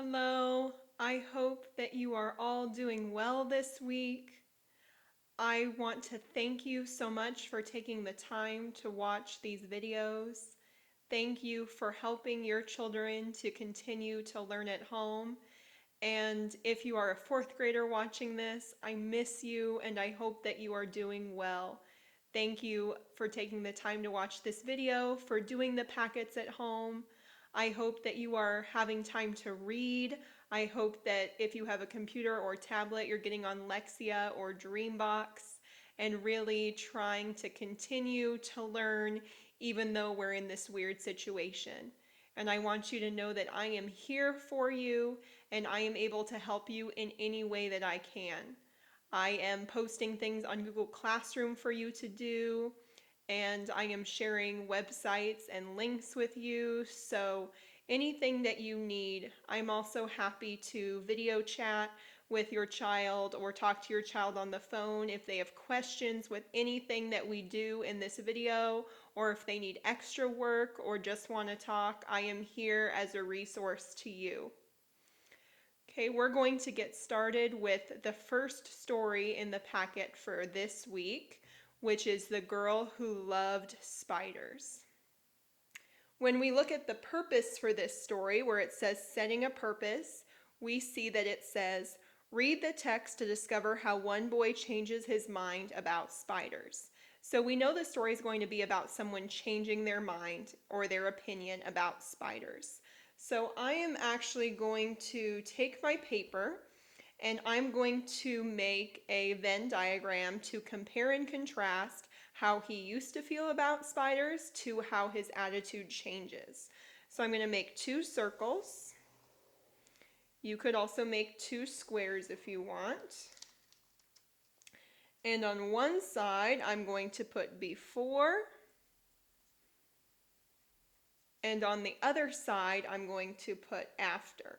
Hello, I hope that you are all doing well this week. I want to thank you so much for taking the time to watch these videos. Thank you for helping your children to continue to learn at home. And if you are a fourth grader watching this, I miss you and I hope that you are doing well. Thank you for taking the time to watch this video, for doing the packets at home. I hope that you are having time to read. I hope that if you have a computer or tablet, you're getting on Lexia or Dreambox and really trying to continue to learn even though we're in this weird situation. And I want you to know that I am here for you and I am able to help you in any way that I can. I am posting things on Google Classroom for you to do, and I am sharing websites and links with you. So anything that you need, I'm also happy to video chat with your child or talk to your child on the phone if they have questions with anything that we do in this video, or if they need extra work or just want to talk. I am here as a resource to you. Okay, we're going to get started with the first story in the packet for this week, which is The Girl Who Loved Spiders. When we look at the purpose for this story, where it says setting a purpose, we see that it says, read the text to discover how one boy changes his mind about spiders. So we know the story is going to be about someone changing their mind or their opinion about spiders. So I am actually going to take my paper and I'm going to make a Venn diagram to compare and contrast how he used to feel about spiders to how his attitude changes. So I'm going to make two circles. You could also make two squares if you want. And on one side, I'm going to put before. And on the other side, I'm going to put after.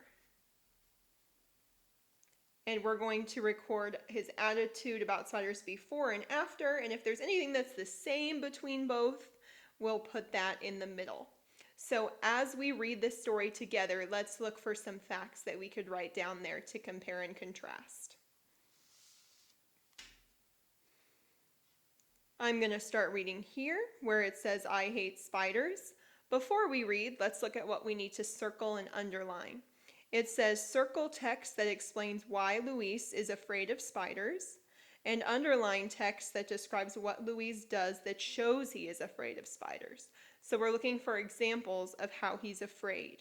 And we're going to record his attitude about spiders before and after. And if there's anything that's the same between both, we'll put that in the middle. So as we read this story together, let's look for some facts that we could write down there to compare and contrast. I'm going to start reading here where it says, I hate spiders. Before we read, let's look at what we need to circle and underline. It says, circle text that explains why Luis is afraid of spiders, and underline text that describes what Luis does that shows he is afraid of spiders. So we're looking for examples of how he's afraid.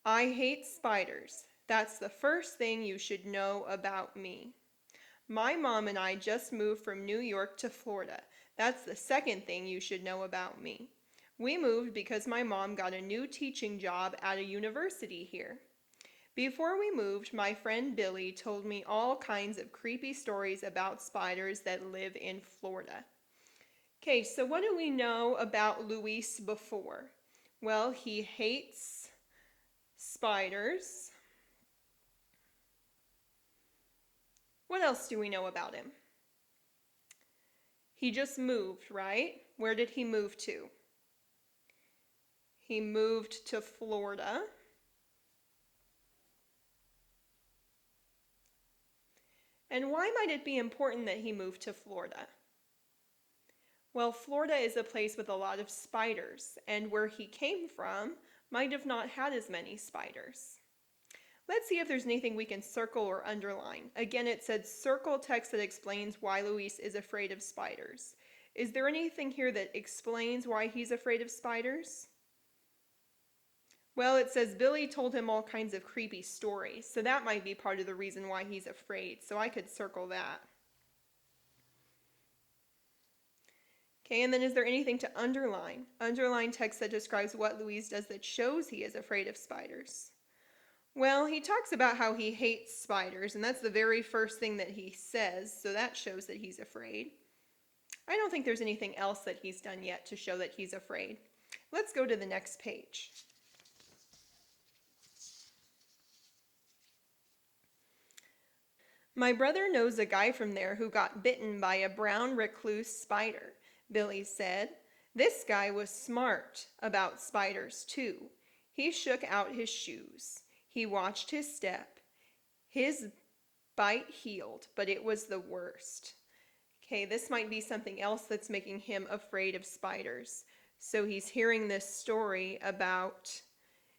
I hate spiders. That's the first thing you should know about me. My mom and I just moved from New York to Florida. That's the second thing you should know about me. We moved because my mom got a new teaching job at a university here. Before we moved, my friend Billy told me all kinds of creepy stories about spiders that live in Florida. Okay, so what do we know about Luis before? Well, he hates spiders. What else do we know about him? He just moved, right? Where did he move to? He moved to Florida. And why might it be important that he moved to Florida? Well, Florida is a place with a lot of spiders, and where he came from might have not had as many spiders. Let's see if there's anything we can circle or underline. Again, it said circle text that explains why Luis is afraid of spiders. Is there anything here that explains why he's afraid of spiders? Well, it says Billy told him all kinds of creepy stories, so that might be part of the reason why he's afraid, so I could circle that. Okay, and then is there anything to underline? Underline text that describes what Luis does that shows he is afraid of spiders. Well, he talks about how he hates spiders, and that's the very first thing that he says, so that shows that he's afraid. I don't think there's anything else that he's done yet to show that he's afraid. Let's go to the next page. My brother knows a guy from there who got bitten by a brown recluse spider, Billy said. This guy was smart about spiders, too. He shook out his shoes. He watched his step. His bite healed, but it was the worst. Okay, this might be something else that's making him afraid of spiders. So he's hearing this story about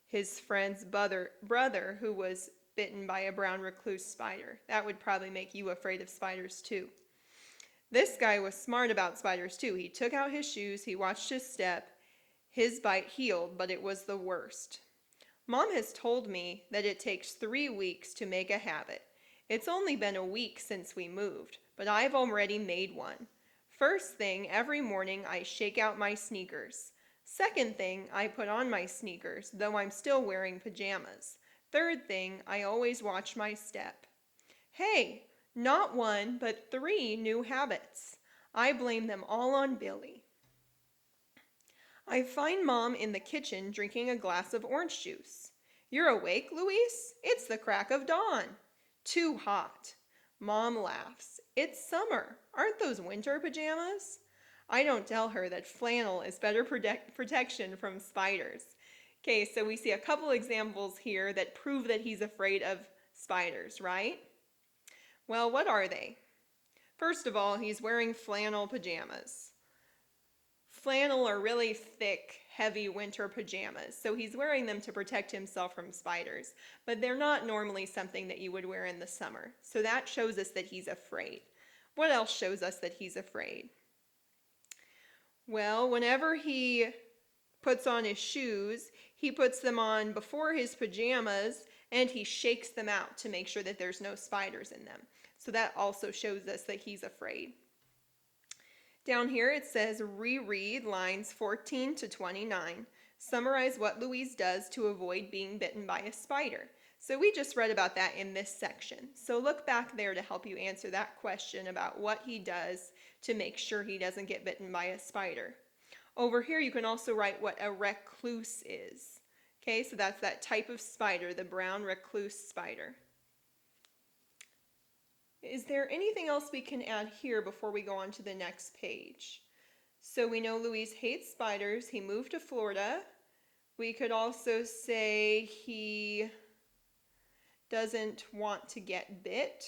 his friend's brother who was bitten by a brown recluse spider. That would probably make you afraid of spiders too. This guy was smart about spiders too. He took out his shoes, he watched his step. His bite healed, but it was the worst. Mom has told me that it takes 3 weeks to make a habit. It's only been a week since we moved, but I've already made one. First thing, every morning I shake out my sneakers. Second thing, I put on my sneakers, though I'm still wearing pajamas. Third thing, I always watch my step. Hey, not one, but 3 new habits. I blame them all on Billy. I find Mom in the kitchen drinking a glass of orange juice. You're awake, Luis? It's the crack of dawn. Too hot. Mom laughs. It's summer. Aren't those winter pajamas? I don't tell her that flannel is better protection from spiders. Okay, so we see a couple examples here that prove that he's afraid of spiders, right? Well, what are they? First of all, he's wearing flannel pajamas. Flannel are really thick, heavy winter pajamas, so he's wearing them to protect himself from spiders, but they're not normally something that you would wear in the summer, so that shows us that he's afraid. What else shows us that he's afraid? Well, whenever he puts on his shoes, he puts them on before his pajamas, and he shakes them out to make sure that there's no spiders in them. So that also shows us that he's afraid. Down here it says reread lines 14 to 29. Summarize what Louise does to avoid being bitten by a spider. So we just read about that in this section. So look back there to help you answer that question about what he does to make sure he doesn't get bitten by a spider. Over here you can also write what a recluse is. Okay, so that's that type of spider, the brown recluse spider. Is there anything else we can add here before we go on to the next page? So we know Luis hates spiders. He moved to Florida. We could also say he doesn't want to get bit.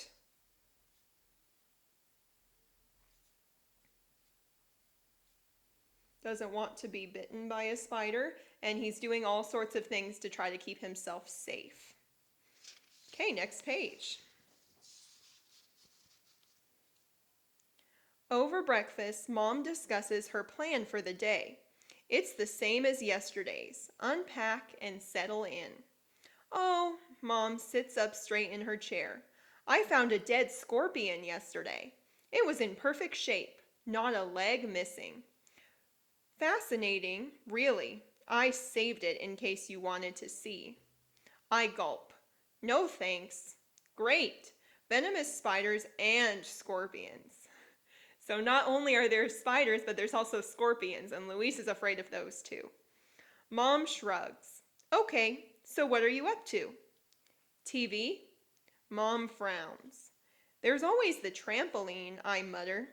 Doesn't want to be bitten by a spider. And he's doing all sorts of things to try to keep himself safe. Okay, next page. Over breakfast, Mom discusses her plan for the day. It's the same as yesterday's. Unpack and settle in. Oh, Mom sits up straight in her chair. I found a dead scorpion yesterday. It was in perfect shape, not a leg missing. Fascinating, really. I saved it in case you wanted to see. I gulp. No thanks. Great. Venomous spiders and scorpions. So not only are there spiders, but there's also scorpions, and Luis is afraid of those too. Mom shrugs. Okay, so what are you up to? TV? Mom frowns. There's always the trampoline, I mutter.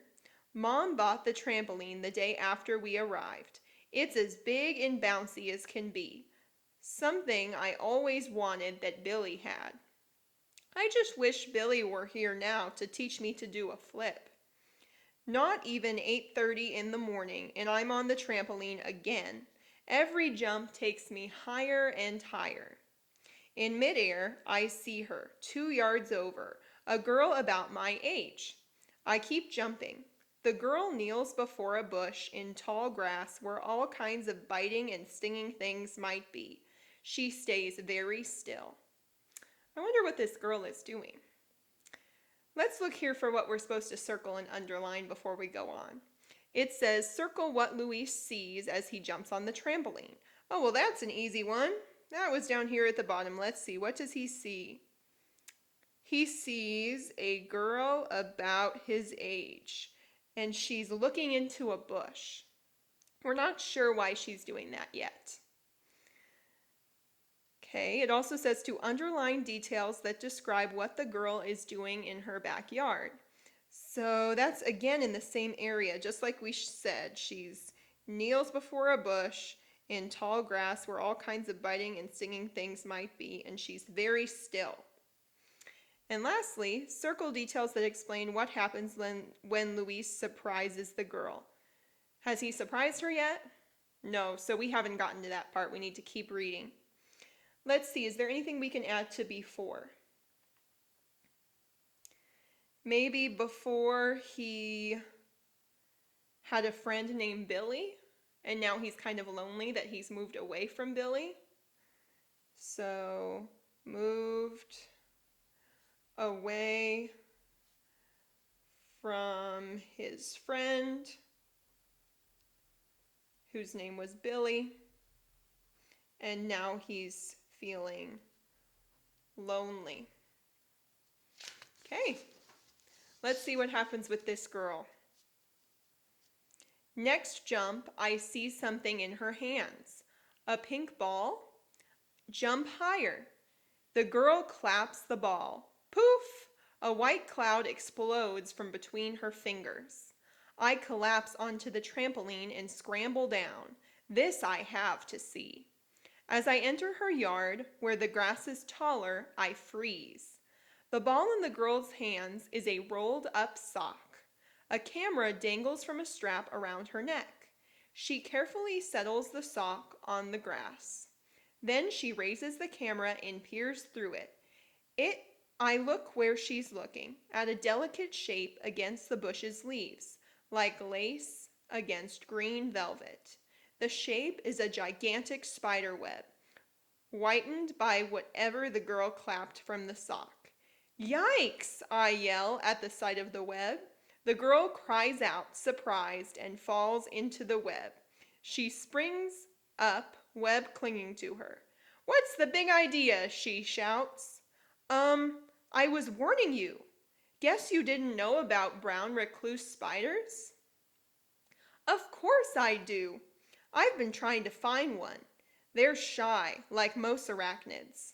Mom bought the trampoline the day after we arrived. It's as big and bouncy as can be. Something I always wanted that Billy had. I just wish Billy were here now to teach me to do a flip. Not even 8:30 in the morning, and I'm on the trampoline again. Every jump takes me higher and higher. In midair, I see her, 2 yards over, a girl about my age. I keep jumping. The girl kneels before a bush in tall grass where all kinds of biting and stinging things might be. She stays very still. I wonder what this girl is doing. Let's look here for what we're supposed to circle and underline before we go on. It says, circle what Luis sees as he jumps on the trampoline. Oh, well, that's an easy one. That was down here at the bottom. Let's see. What does he see? He sees a girl about his age, and she's looking into a bush. We're not sure why she's doing that yet. Okay, it also says to underline details that describe what the girl is doing in her backyard. So that's again in the same area, just like we said. She's kneels before a bush in tall grass where all kinds of biting and stinging things might be, and she's very still. And lastly, circle details that explain what happens when Luis surprises the girl. Has he surprised her yet? No, so we haven't gotten to that part. We need to keep reading. Let's see, is there anything we can add to before? Maybe before he had a friend named Billy, and now he's kind of lonely that he's moved away from Billy. So, moved away from his friend, whose name was Billy, and now he's feeling lonely. Okay, let's see what happens with this girl. Next jump, I see something in her hands. A pink ball. Jump higher. The girl claps the ball. Poof! A white cloud explodes from between her fingers. I collapse onto the trampoline and scramble down. This I have to see. As I enter her yard, where the grass is taller, I freeze. The ball in the girl's hands is a rolled up sock. A camera dangles from a strap around her neck. She carefully settles the sock on the grass. Then she raises the camera and peers through it. I look where she's looking, at a delicate shape against the bush's leaves, like lace against green velvet. The shape is a gigantic spider web, whitened by whatever the girl clapped from the sock. Yikes! I yell at the sight of the web. The girl cries out, surprised, and falls into the web. She springs up, web clinging to her. What's the big idea? She shouts. I was warning you. Guess you didn't know about brown recluse spiders? Of course I do. I've been trying to find one. They're shy, like most arachnids.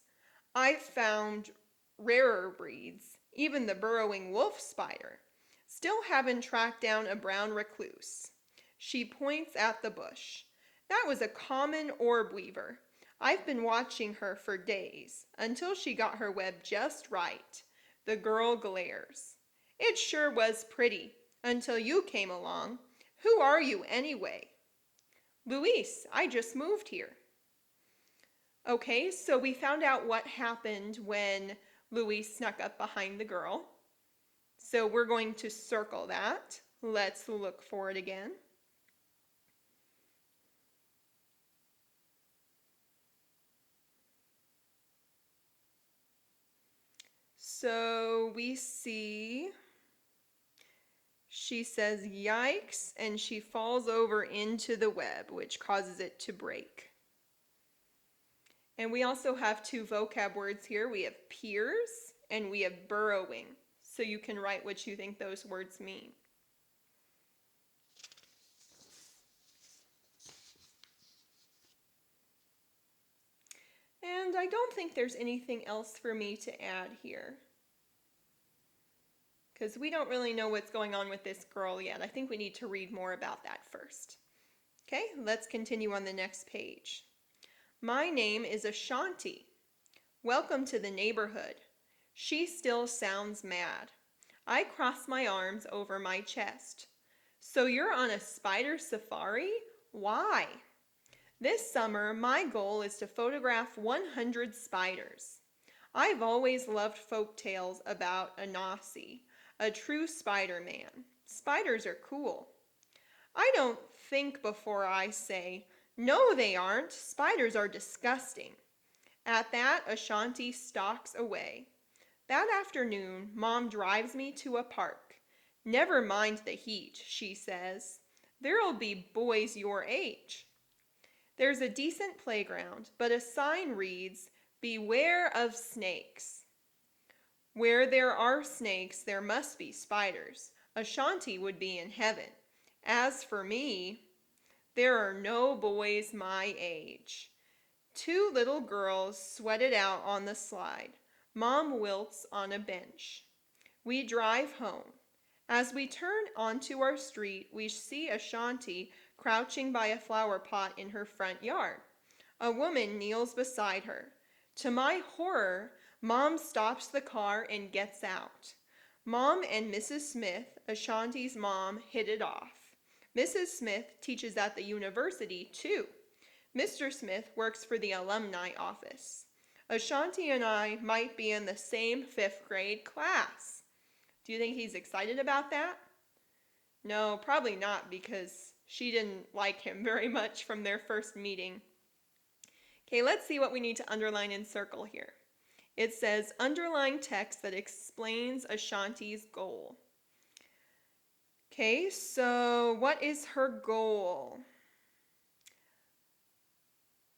I've found rarer breeds, even the burrowing wolf spider. Still haven't tracked down a brown recluse. She points at the bush. That was a common orb weaver. I've been watching her for days, until she got her web just right. The girl glares. It sure was pretty, until you came along. Who are you anyway? Luis, I just moved here. Okay, so we found out what happened when Luis snuck up behind the girl. So we're going to circle that. Let's look for it again. So we see she says yikes, and she falls over into the web, which causes it to break. And we also have two vocab words here. We have peers and we have burrowing. So you can write what you think those words mean. And I don't think there's anything else for me to add here, because we don't really know what's going on with this girl yet. I think we need to read more about that first. Okay, let's continue on the next page. My name is Ashanti. Welcome to the neighborhood. She still sounds mad. I cross my arms over my chest. So you're on a spider safari? Why? This summer, my goal is to photograph 100 spiders. I've always loved folk tales about Anansi, a true Spider-Man. Spiders are cool. I don't think before I say, no they aren't, spiders are disgusting. At that, Ashanti stalks away. That afternoon, Mom drives me to a park. Never mind the heat, she says. There'll be boys your age. There's a decent playground, but a sign reads, beware of snakes. Where there are snakes, there must be spiders. Ashanti would be in heaven. As for me, there are no boys my age. Two little girls sweated out on the slide. Mom wilts on a bench. We drive home. As we turn onto our street, we see Ashanti crouching by a flower pot in her front yard. A woman kneels beside her. To my horror, Mom stops the car and gets out. Mom and Mrs. Smith, Ashanti's mom, hit it off. Mrs. Smith teaches at the university, too. Mr. Smith works for the alumni office. Ashanti and I might be in the same 5th grade class. Do you think he's excited about that? No, probably not, because she didn't like him very much from their first meeting. Okay, let's see what we need to underline and circle here. It says underline text that explains Ashanti's goal. Okay, so what is her goal?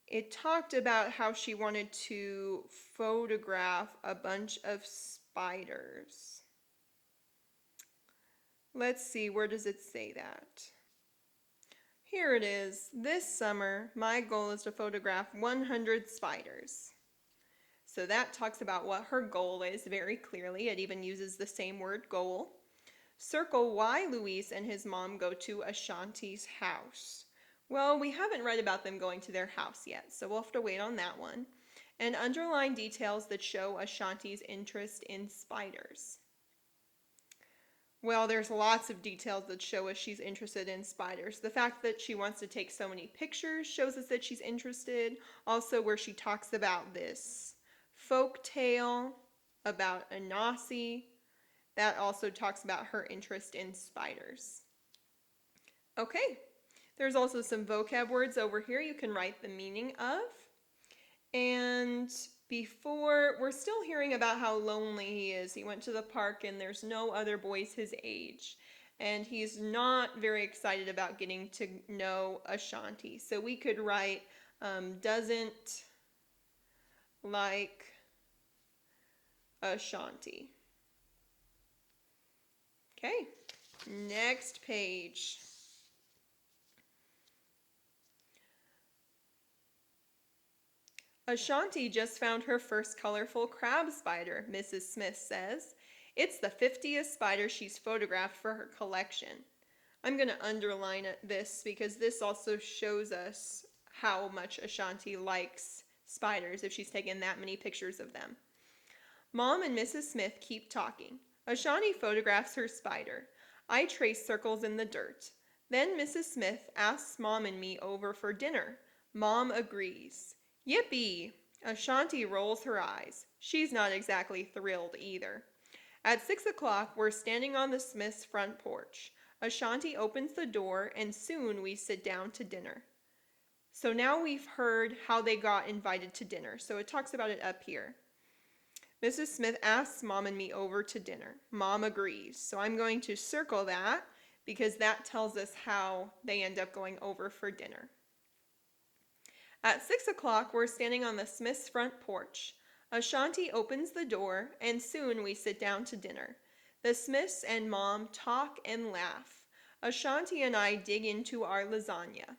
It talked about how she wanted to photograph a bunch of spiders. Let's see, where does it say that? Here it is. This summer, my goal is to photograph 100 spiders. So that talks about what her goal is very clearly. It even uses the same word, goal. Circle why Luis and his mom go to Ashanti's house. Well, we haven't read about them going to their house yet, so we'll have to wait on that one. And underline details that show Ashanti's interest in spiders. Well, there's lots of details that show us she's interested in spiders. The fact that she wants to take so many pictures shows us that she's interested. Also, where she talks about this folk tale about Anansi, that also talks about her interest in spiders. Okay, there's also some vocab words over here you can write the meaning of. And before, we're still hearing about how lonely he is. He went to the park and there's no other boys his age. And he's not very excited about getting to know Ashanti. So we could write, doesn't like Ashanti. Okay, next page. Ashanti just found her first colorful crab spider, Mrs. Smith says. It's the 50th spider she's photographed for her collection. I'm going to underline this because this also shows us how much Ashanti likes spiders if she's taken that many pictures of them. Mom and Mrs. Smith keep talking. Ashanti photographs her spider. I trace circles in the dirt. Then Mrs. Smith asks Mom and me over for dinner. Mom agrees. Yippee! Ashanti rolls her eyes. She's not exactly thrilled either. At 6 o'clock, we're standing on the Smiths' front porch. Ashanti opens the door, and soon we sit down to dinner. So now we've heard how they got invited to dinner. So it talks about it up here. Mrs. Smith asks Mom and me over to dinner. Mom agrees. So I'm going to circle that because that tells us how they end up going over for dinner. At 6 o'clock, we're standing on the Smiths' front porch. Ashanti opens the door, and soon we sit down to dinner. The Smiths and Mom talk and laugh. Ashanti and I dig into our lasagna.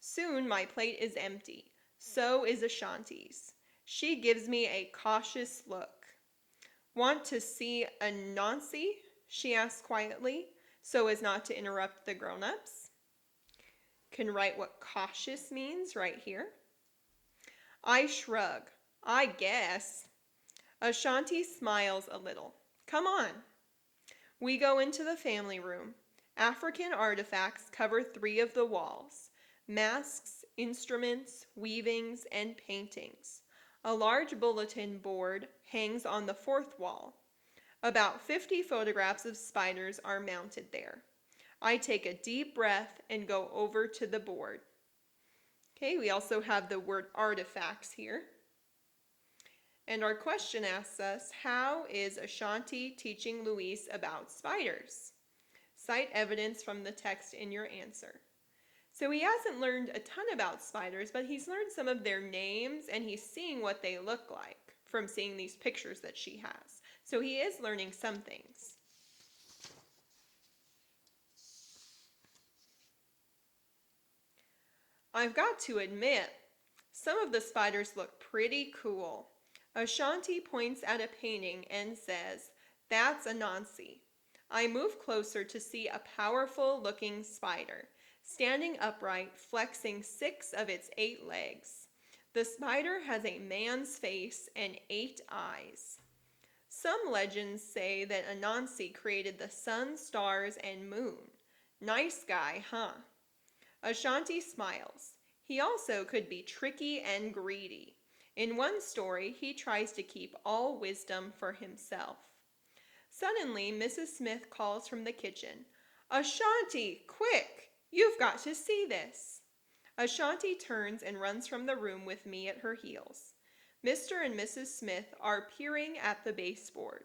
Soon my plate is empty. So is Ashanti's. She gives me a cautious look. Want to see Anansi? She asks quietly, so as not to interrupt the grown-ups. Can write what cautious means right here. I shrug. I guess. Ashanti smiles a little. Come on. We go into the family room. African artifacts cover 3 of the walls. Masks, instruments, weavings, and paintings. A large bulletin board hangs on the 4th wall. About 50 photographs of spiders are mounted there. I take a deep breath and go over to the board. Okay, we also have the word artifacts here. And our question asks us, how is Ashanti teaching Luis about spiders? Cite evidence from the text in your answer. So he hasn't learned a ton about spiders, but he's learned some of their names and he's seeing what they look like from seeing these pictures that she has. So he is learning some things. I've got to admit, some of the spiders look pretty cool. Ashanti points at a painting and says, "That's Anansi." I move closer to see a powerful looking spider. standing upright, flexing 6 of its 8 legs. The spider has a man's face and 8 eyes. Some legends say that Anansi created the sun, stars, and moon. Nice guy, huh? Ashanti smiles. He also could be tricky and greedy. In one story, he tries to keep all wisdom for himself. Suddenly, Mrs. Smith calls from the kitchen. Ashanti, quick! You've got to see this. Ashanti turns and runs from the room with me at her heels. Mr. and Mrs. Smith are peering at the baseboard.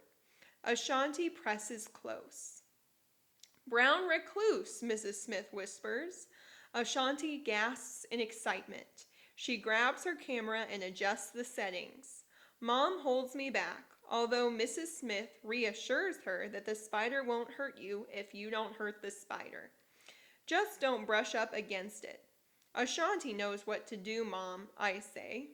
Ashanti presses close. Brown recluse, Mrs. Smith whispers. Ashanti gasps in excitement. She grabs her camera and adjusts the settings. Mom holds me back, although Mrs. Smith reassures her that the spider won't hurt you if you don't hurt the spider. Just don't brush up against it. Ashanti knows what to do, Mom, I say.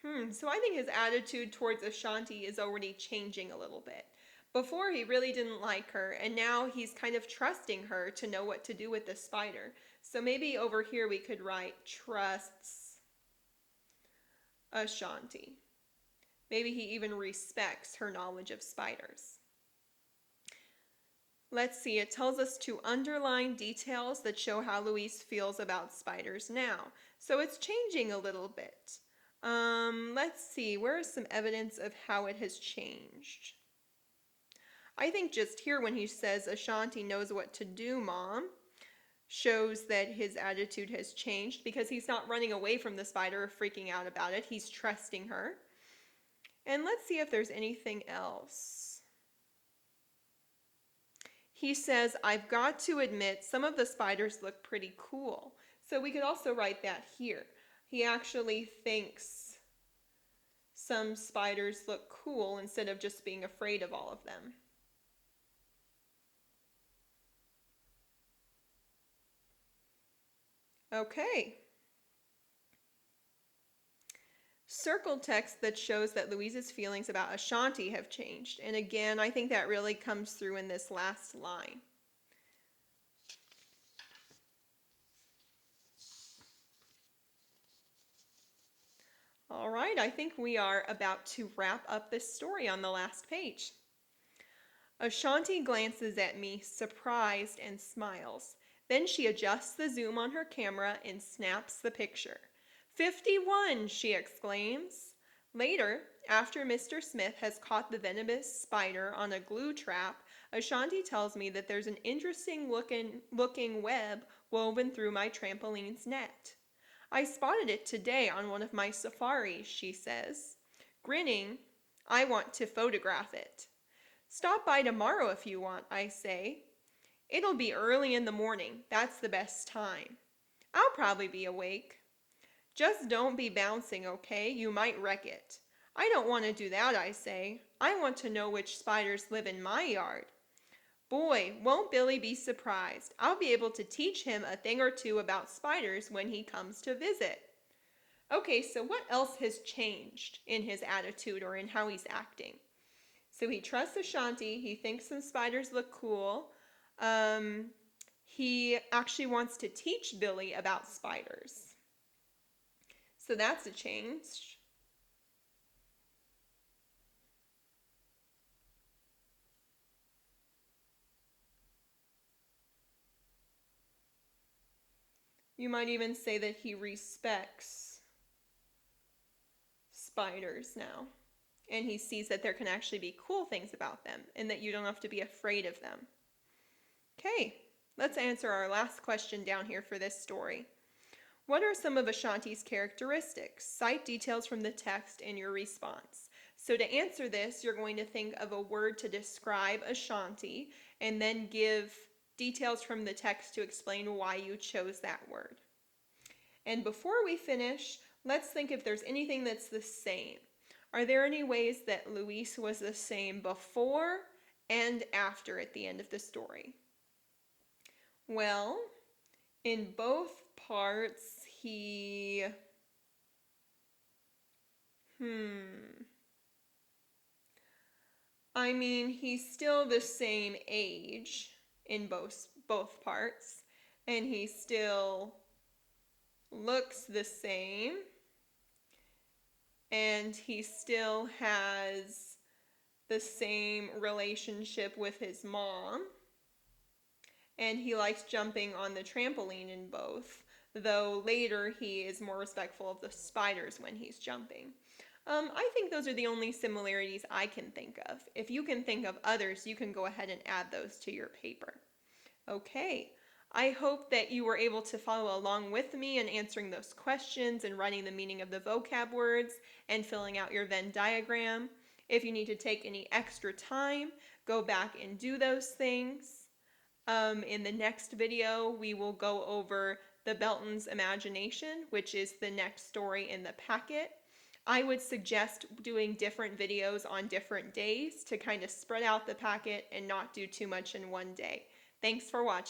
So I think his attitude towards Ashanti is already changing a little bit. Before he really didn't like her, and now he's kind of trusting her to know what to do with the spider. So maybe over here we could write trusts Ashanti. Maybe he even respects her knowledge of spiders. Let's see, it tells us to underline details that show how Louise feels about spiders now. So it's changing a little bit. Let's see, where is some evidence of how it has changed? I think just here when he says Ashanti knows what to do, Mom, shows that his attitude has changed because he's not running away from the spider or freaking out about it. He's trusting her. And let's see if there's anything else. He says, I've got to admit some of the spiders look pretty cool. So we could also write that here. He actually thinks some spiders look cool instead of just being afraid of all of them. Okay. Circle text that shows that Louise's feelings about Ashanti have changed. And again, I think that really comes through in this last line. All right, I think we are about to wrap up this story on the last page. Ashanti glances at me, surprised, and smiles. Then she adjusts the zoom on her camera and snaps the picture. 51, she exclaims. Later, after Mr. Smith has caught the venomous spider on a glue trap, Ashanti tells me that there's an interesting looking web woven through my trampoline's net. I spotted it today on one of my safaris, she says. Grinning, I want to photograph it. Stop by tomorrow if you want, I say. It'll be early in the morning. That's the best time. I'll probably be awake. Just don't be bouncing, okay? You might wreck it. I don't want to do that, I say. I want to know which spiders live in my yard. Boy, won't Billy be surprised. I'll be able to teach him a thing or two about spiders when he comes to visit. Okay, so what else has changed in his attitude or in how he's acting? So he trusts Ashanti. He thinks some spiders look cool. He actually wants to teach Billy about spiders. So that's a change. You might even say that he respects spiders now. And he sees that there can actually be cool things about them and that you don't have to be afraid of them. Okay, let's answer our last question down here for this story. What are some of Ashanti's characteristics? Cite details from the text in your response. So to answer this, you're going to think of a word to describe Ashanti and then give details from the text to explain why you chose that word. And before we finish, let's think if there's anything that's the same. Are there any ways that Luis was the same before and after at the end of the story? Well, in both parts, he's still the same age in both parts. and he still looks the same, and he still has the same relationship with his mom, and he likes jumping on the trampoline in both, though later he is more respectful of the spiders when he's jumping. I think those are the only similarities I can think of. If you can think of others, you can go ahead and add those to your paper. Okay, I hope that you were able to follow along with me in answering those questions and writing the meaning of the vocab words and filling out your Venn diagram. If you need to take any extra time, go back and do those things. In the next video, we will go over the Belton's Imagination, which is the next story in the packet. I would suggest doing different videos on different days to kind of spread out the packet and not do too much in one day. Thanks for watching.